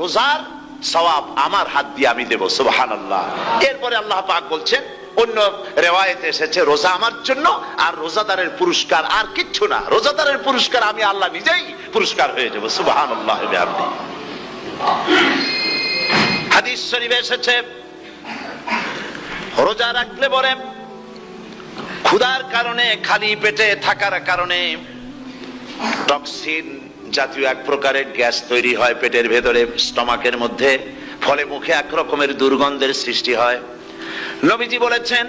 রোজার সওয়াব আমার হাত দিয়ে আমি দেব, সুবহানাল্লাহ। এরপরে আল্লাহ পাক বলছেন, অন্য রিওয়ায়াতে এসেছে রোজা আমার জন্য আর রোজাদারের পুরস্কার আর কিচ্ছু না, রোজাদারের পুরস্কার আমি আল্লাহ নিজেই পুরস্কার হয়ে যাব, সুবহানাল্লাহ। হাদিস শরীফে এসেছে রোজা রাখলে পরে ক্ষুধার কারণে, খালি পেটে থাকার কারণে টক্সিন জাতীয় এক প্রকারের গ্যাস তৈরি হয় পেটের ভেতরে, স্টমাকের মধ্যে, ফলে মুখে এক রকমের দুর্গন্ধের সৃষ্টি হয়। নবীজি বলেছেন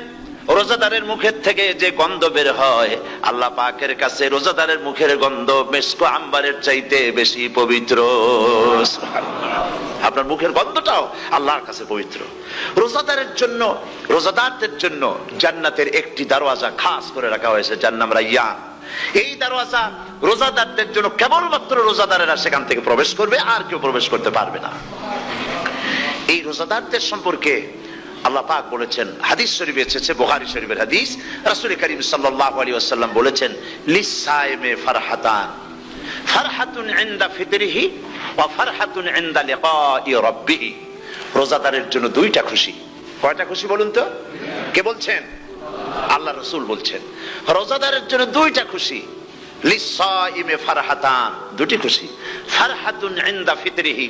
রোজাদারের মুখের থেকে যে গন্ধ বের হয় আল্লাহ পাকের কাছে রোজাদারের মুখের গন্ধ মেসকো আম্বারের চাইতে বেশি পবিত্র। আপনার মুখের গন্ধটাও আল্লাহর কাছে পবিত্র। রোজাদারের জন্য, রোজাদারদের জন্য জান্নাতের একটি দরওয়াজা খাস করে রাখা হয়েছে, যার নাম রায়্যান। এই দরওয়াজা রোজাদারদের জন্য, কেবলমাত্র রোজাদারেরা সেখান থেকে প্রবেশ করবে, আর কেউ প্রবেশ করতে পারবে না। এই রোজাদারদের সম্পর্কে আল্লাহ পাক বলেছেন, হাদিস শরীফে এসেছে, বুখারী শরীফের হাদিস, রাসূল করিম সাল্লাল্লাহু আলাইহি ওয়াসাল্লাম বলেছেন লিসাইমে ফারহাতান, ফারহাতুন ইনদা ফিতরিহি ওয়া ফারহাতুন ইনদা লিকাই রাব্বিহি। রোজাদারের জন্য দুইটা খুশি। কয়টা খুশি বলুন তো? কে বলছেন? আল্লাহ রাসূল বলছেন রোজাদারের জন্য দুইটা খুশি। লিসাইমে ফারহাতান, দুটি খুশি। ফারহাতুন ইনদা ফিতরিহি,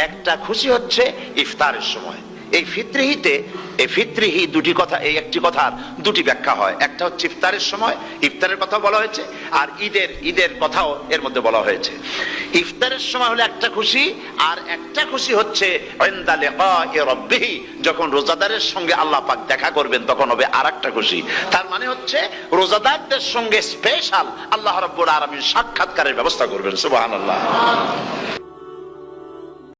একটা খুশি হচ্ছে ইফতারের সময়। এই ফিতরিহিতে, এই ফিতরিহি দুটি কথা, এই একটি কথার দুটি ব্যাখ্যা হয়। একটা হচ্ছে ইফতারের সময়, ইফতারের কথা বলা হয়েছে, আর ঈদের কথাও এর মধ্যে বলা হয়েছে। ইফতারের সময় হলো একটা খুশি, আর একটা খুশি হচ্ছে ইনদা লিকাই রাব্বিহি, যখন রোজাদারের সঙ্গে আল্লাহ পাক দেখা করবেন তখন হবে আরেকটা খুশি। তার মানে হচ্ছে রোজাদারদের সঙ্গে স্পেশাল আল্লাহ রাব্বুল আলামিন সাক্ষাৎকারের ব্যবস্থা করবেন, সুবহানাল্লাহ।